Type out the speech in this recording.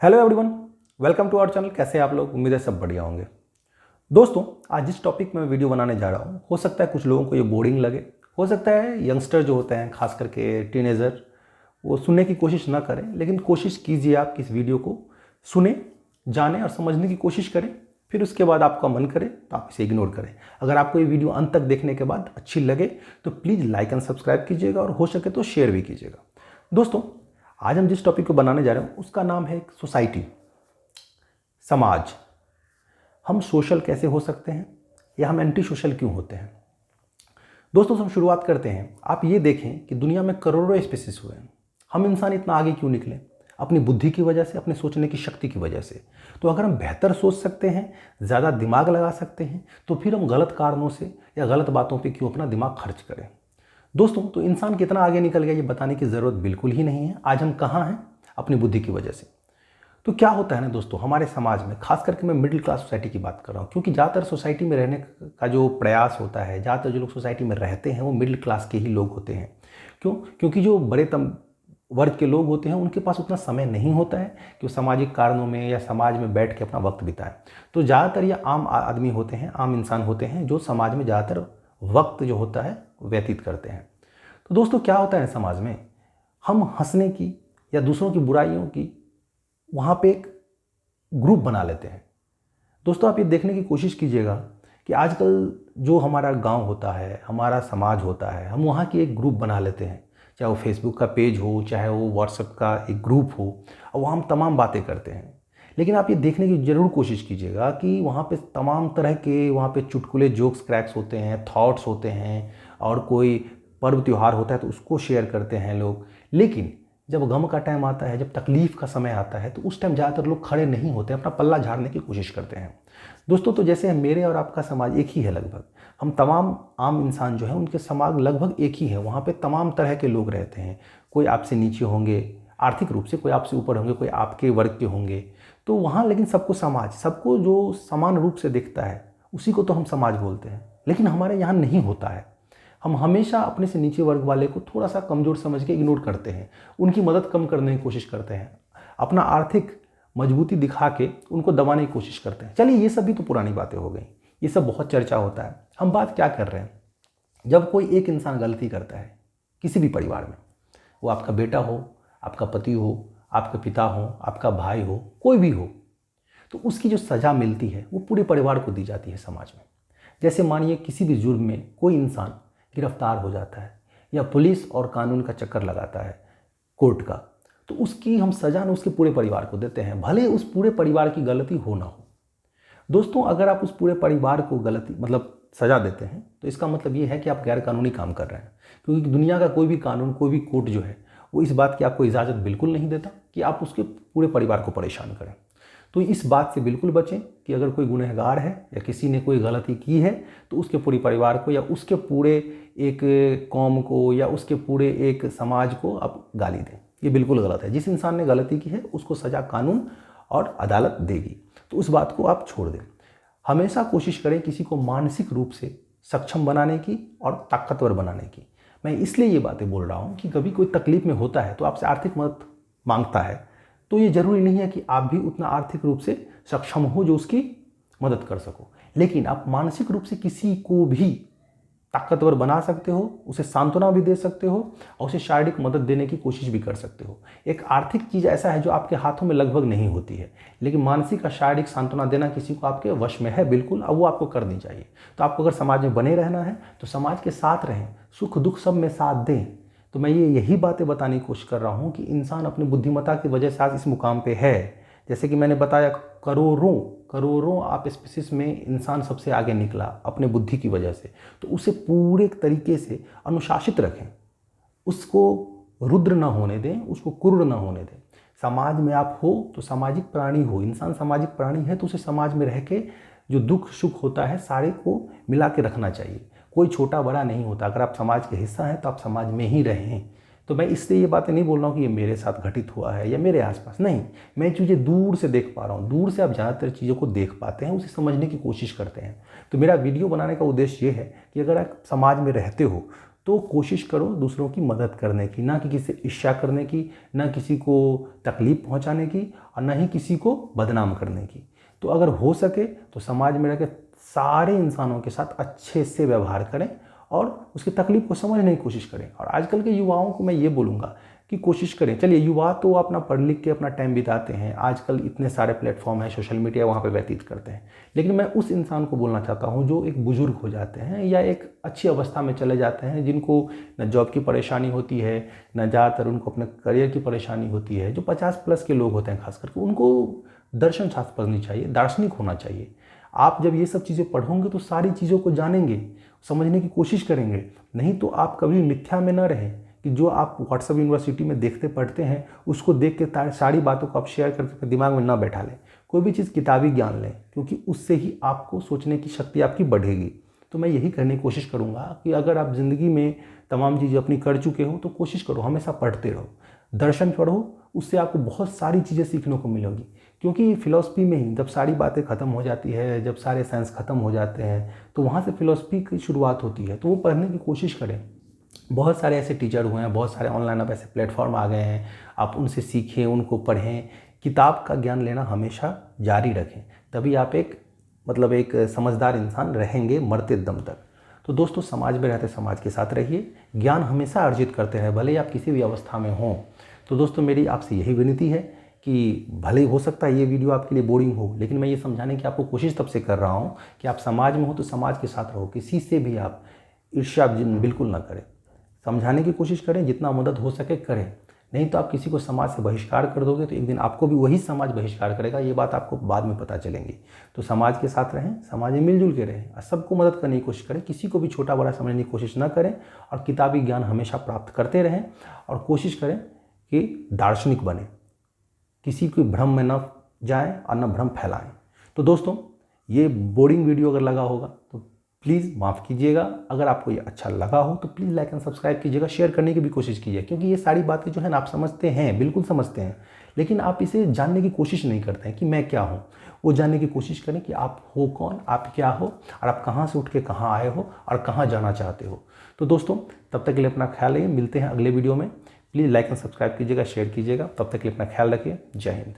Hello everyone, welcome to our channel. कैसे हैं आप लोग? उम्मीद है सब बढ़िया होंगे। दोस्तों, आज जिस टॉपिक में मैं वीडियो बनाने जा रहा हूँ, हो सकता है कुछ लोगों को ये बोरिंग लगे, हो सकता है यंगस्टर जो होते हैं, खास करके टीनेजर, वो सुनने की कोशिश ना करें। लेकिन कोशिश कीजिए आप कि इस वीडियो को सुने, जाने और समझने की कोशिश करें। फिर उसके बाद आपका मन करे तो आप इसे इग्नोर करें। अगर आपको ये वीडियो अंत तक देखने के बाद अच्छी लगे तो प्लीज़ लाइक एंड सब्सक्राइब कीजिएगा और हो सके तो शेयर भी कीजिएगा। दोस्तों, आज हम जिस टॉपिक को बनाने जा रहे हैं उसका नाम है सोसाइटी, समाज। हम सोशल कैसे हो सकते हैं या हम एंटी सोशल क्यों होते हैं? दोस्तों, हम शुरुआत करते हैं। आप ये देखें कि दुनिया में करोड़ों स्पीसीज हुए हैं। हम इंसान इतना आगे क्यों निकले? अपनी बुद्धि की वजह से, अपने सोचने की शक्ति की वजह से। तो अगर हम बेहतर सोच सकते हैं, ज़्यादा दिमाग लगा सकते हैं, तो फिर हम गलत कारणों से या गलत बातों पे क्यों अपना दिमाग खर्च करें? दोस्तों, तो इंसान कितना आगे निकल गया ये बताने की ज़रूरत बिल्कुल ही नहीं है। आज हम कहाँ हैं? अपनी बुद्धि की वजह से। तो क्या होता है ना दोस्तों, हमारे समाज में, खास करके मैं मिडिल क्लास सोसाइटी की बात कर रहा हूँ, क्योंकि ज़्यादातर सोसाइटी में रहने का जो प्रयास होता है, ज़्यादातर जो लोग सोसाइटी में रहते हैं वो मिडिल क्लास के ही लोग होते हैं। क्यों? क्योंकि जो बड़े वर्ग के लोग होते हैं उनके पास उतना समय नहीं होता है कि वो सामाजिक कारणों में या समाज में बैठ के अपना वक्त बिताएं। तो ज़्यादातर ये आम आदमी होते हैं, आम इंसान होते हैं जो समाज में ज़्यादातर वक्त जो होता है व्यतीत करते हैं। तो दोस्तों, क्या होता है समाज में, हम हंसने की या दूसरों की बुराइयों की वहाँ पे एक ग्रुप बना लेते हैं। दोस्तों, आप ये देखने की कोशिश कीजिएगा कि आजकल जो हमारा गांव होता है, हमारा समाज होता है, हम वहाँ की एक ग्रुप बना लेते हैं। चाहे वो फेसबुक का पेज हो, चाहे वो व्हाट्सएप का एक ग्रुप हो, और वहाँ हम तमाम बातें करते हैं। लेकिन आप ये देखने की ज़रूर कोशिश कीजिएगा कि वहाँ पे तमाम तरह के वहाँ पे चुटकुले, जोक्स, क्रैक्स होते हैं, थॉट्स होते हैं, और कोई पर्व त्यौहार होता है तो उसको शेयर करते हैं लोग। लेकिन जब गम का टाइम आता है, जब तकलीफ़ का समय आता है, तो उस टाइम ज़्यादातर लोग खड़े नहीं होते, अपना पल्ला झाड़ने की कोशिश करते हैं। दोस्तों, तो जैसे मेरे और आपका समाज एक ही है लगभग, हम तमाम आम इंसान जो है उनके समाज लगभग एक ही है। वहाँ पे तमाम तरह के लोग रहते हैं। कोई आपसे नीचे होंगे आर्थिक रूप से, कोई आपसे ऊपर होंगे, कोई आपके वर्ग के होंगे। तो वहाँ लेकिन सबको समाज, सबको जो समान रूप से दिखता है उसी को तो हम समाज बोलते हैं। लेकिन हमारे यहाँ नहीं होता है। हम हमेशा अपने से नीचे वर्ग वाले को थोड़ा सा कमज़ोर समझ के इग्नोर करते हैं, उनकी मदद कम करने की कोशिश करते हैं, अपना आर्थिक मजबूती दिखा के उनको दबाने की कोशिश करते हैं। चलिए, ये सब भी तो पुरानी बातें हो गई, ये सब बहुत चर्चा होता है। हम बात क्या कर रहे हैं, जब कोई एक इंसान गलती करता है किसी भी परिवार में, वो आपका बेटा हो, आपका पति हो, आपके पिता हो, आपका भाई हो, कोई भी हो, तो उसकी जो सज़ा मिलती है वो पूरे परिवार को दी जाती है समाज में। जैसे मानिए किसी भी जुर्म में कोई इंसान गिरफ्तार हो जाता है या पुलिस और कानून का चक्कर लगाता है कोर्ट का, तो उसकी हम सज़ा ना उसके पूरे परिवार को देते हैं, भले उस पूरे परिवार की गलती हो ना हो। दोस्तों, अगर आप उस पूरे परिवार को गलती मतलब सज़ा देते हैं तो इसका मतलब ये है कि आप गैर कानूनी काम कर रहे हैं। क्योंकि दुनिया का कोई भी कानून, कोई भी कोर्ट जो है वो इस बात की आपको इजाज़त बिल्कुल नहीं देता कि आप उसके पूरे परिवार को परेशान करें। तो इस बात से बिल्कुल बचें कि अगर कोई गुनहगार है या किसी ने कोई गलती की है तो उसके पूरे परिवार को या उसके पूरे एक कौम को या उसके पूरे एक समाज को आप गाली दें। ये बिल्कुल गलत है। जिस इंसान ने गलती की है उसको सज़ा कानून और अदालत देगी, तो उस बात को आप छोड़ दें। हमेशा कोशिश करें किसी को मानसिक रूप से सक्षम बनाने की और ताकतवर बनाने की। मैं इसलिए ये बातें बोल रहा हूँ कि कभी कोई तकलीफ में होता है तो आपसे आर्थिक मदद मांगता है, तो ये ज़रूरी नहीं है कि आप भी उतना आर्थिक रूप से सक्षम हो जो उसकी मदद कर सको। लेकिन आप मानसिक रूप से किसी को भी ताकतवर बना सकते हो, उसे सांत्वना भी दे सकते हो और उसे शारीरिक मदद देने की कोशिश भी कर सकते हो। एक आर्थिक चीज़ ऐसा है जो आपके हाथों में लगभग नहीं होती है, लेकिन मानसिक और शारीरिक सांत्वना देना किसी को आपके वश में है बिल्कुल, अब वो आपको करनी चाहिए। तो आपको अगर समाज में बने रहना है तो समाज के साथ रहें, सुख दुख सब में साथ दें। तो मैं यही बातें बताने की कोशिश कर रहा हूँ कि इंसान अपनी बुद्धिमत्ता की वजह से आज इस मुकाम पे है। जैसे कि मैंने बताया, करोड़ों आप स्पीसीज में इंसान सबसे आगे निकला अपने बुद्धि की वजह से। तो उसे पूरे तरीके से अनुशासित रखें, उसको रुद्र ना होने दें, उसको क्रूर ना होने दें। समाज में आप हो तो सामाजिक प्राणी हो, इंसान सामाजिक प्राणी है, तो उसे समाज में रह के जो दुख सुख होता है सारे को मिला के रखना चाहिए। कोई छोटा बड़ा नहीं होता। अगर आप समाज के हिस्सा हैं तो आप समाज में ही रहें। तो मैं इसलिए ये बातें नहीं बोल रहा हूँ कि ये मेरे साथ घटित हुआ है या मेरे आसपास, नहीं, मैं चीज़ें दूर से देख पा रहा हूँ। दूर से आप ज़्यादातर चीज़ों को देख पाते हैं, उसे समझने की कोशिश करते हैं। तो मेरा वीडियो बनाने का उद्देश्य ये है कि अगर आप समाज में रहते हो तो कोशिश करो दूसरों की मदद करने की, ना कि किसी से ईर्ष्या करने की, ना किसी को तकलीफ पहुंचाने की और ना ही किसी को बदनाम करने की। तो अगर हो सके तो समाज में रह के सारे इंसानों के साथ अच्छे से व्यवहार करें और उसकी तकलीफ को समझने की कोशिश करें। और आजकल के युवाओं को मैं ये बोलूँगा कि कोशिश करें, चलिए युवा तो अपना पढ़ लिख के अपना टाइम बिताते हैं, आजकल इतने सारे प्लेटफॉर्म हैं, सोशल मीडिया, वहाँ पे व्यतीत करते हैं, लेकिन मैं उस इंसान को बोलना चाहता हूँ जो एक बुजुर्ग हो जाते हैं या एक अच्छी अवस्था में चले जाते हैं, जिनको न जॉब की परेशानी होती है, न ज़्यादातर उनको अपने करियर की परेशानी होती है, जो 50+ के लोग होते हैं खास करके, उनको दर्शन शास्त्र पढ़नी चाहिए, दार्शनिक होना चाहिए। आप जब ये सब चीज़ें पढ़ोगे तो सारी चीज़ों को जानेंगे, समझने की कोशिश करेंगे, नहीं तो आप कभी मिथ्या में न रहें कि जो आप व्हाट्सएप यूनिवर्सिटी में देखते पढ़ते हैं उसको देख के सारी बातों को आप शेयर करके दिमाग में ना बैठा लें। कोई भी चीज़ किताबी ज्ञान लें, क्योंकि उससे ही आपको सोचने की शक्ति आपकी बढ़ेगी। तो मैं यही करने की कोशिश करूँगा कि अगर आप ज़िंदगी में तमाम चीज़ें अपनी कर चुके हो तो कोशिश करो हमेशा पढ़ते रहो, दर्शन पढ़ो, उससे आपको बहुत सारी चीज़ें सीखने को मिलेगी। क्योंकि फिलॉसफी में ही जब सारी बातें ख़त्म हो जाती है, जब सारे साइंस ख़त्म हो जाते हैं, तो वहाँ से फिलॉसफी की शुरुआत होती है। तो वो पढ़ने की कोशिश करें। बहुत सारे ऐसे टीचर हुए हैं, बहुत सारे ऑनलाइन अब ऐसे प्लेटफॉर्म आ गए हैं, आप उनसे सीखें, उनको पढ़ें। किताब का ज्ञान लेना हमेशा जारी रखें, तभी आप एक समझदार इंसान रहेंगे मरते दम तक। तो दोस्तों, समाज में रहते समाज के साथ रहिए, ज्ञान हमेशा अर्जित करते रहें, भले ही आप किसी भी अवस्था में हों। तो दोस्तों, मेरी आपसे यही विनती है कि भले ही हो सकता है ये वीडियो आपके लिए बोरिंग हो, लेकिन मैं ये समझाने की आपको कोशिश तब से कर रहा हूँ कि आप समाज में हो तो समाज के साथ रहो, किसी से भी आप ईर्ष्या बिल्कुल ना करें, समझाने की कोशिश करें, जितना मदद हो सके करें। नहीं तो आप किसी को समाज से बहिष्कार कर दोगे तो एक दिन आपको भी वही समाज बहिष्कार करेगा, ये बात आपको बाद में पता चलेंगी। तो समाज के साथ रहें, समाज में मिलजुल के रहें और सबको मदद करने की कोशिश करें, किसी को भी छोटा बड़ा समझने की कोशिश ना करें और किताबी ज्ञान हमेशा प्राप्त करते रहें और कोशिश करें कि दार्शनिक बने, किसी के भ्रम में न जाएं और न भ्रम फैलाएं। तो दोस्तों, ये बोरिंग वीडियो अगर लगा होगा तो प्लीज़ माफ़ कीजिएगा। अगर आपको ये अच्छा लगा हो तो प्लीज़ लाइक एंड सब्सक्राइब कीजिएगा, शेयर करने की भी कोशिश कीजिए, क्योंकि ये सारी बातें जो है ना आप समझते हैं, बिल्कुल समझते हैं, लेकिन आप इसे जानने की कोशिश नहीं करते हैं कि मैं क्या हूँ। वो जानने की कोशिश करें कि आप हो कौन, आप क्या हो और आप कहाँ से उठ के कहाँ आए हो और कहाँ जाना चाहते हो। तो दोस्तों, तब तक के लिए अपना ख्याल रखिए, मिलते हैं अगले वीडियो में। प्लीज़ लाइक एंड सब्सक्राइब कीजिएगा, शेयर कीजिएगा। तब तक के लिए अपना ख्याल रखिए। जय हिंद।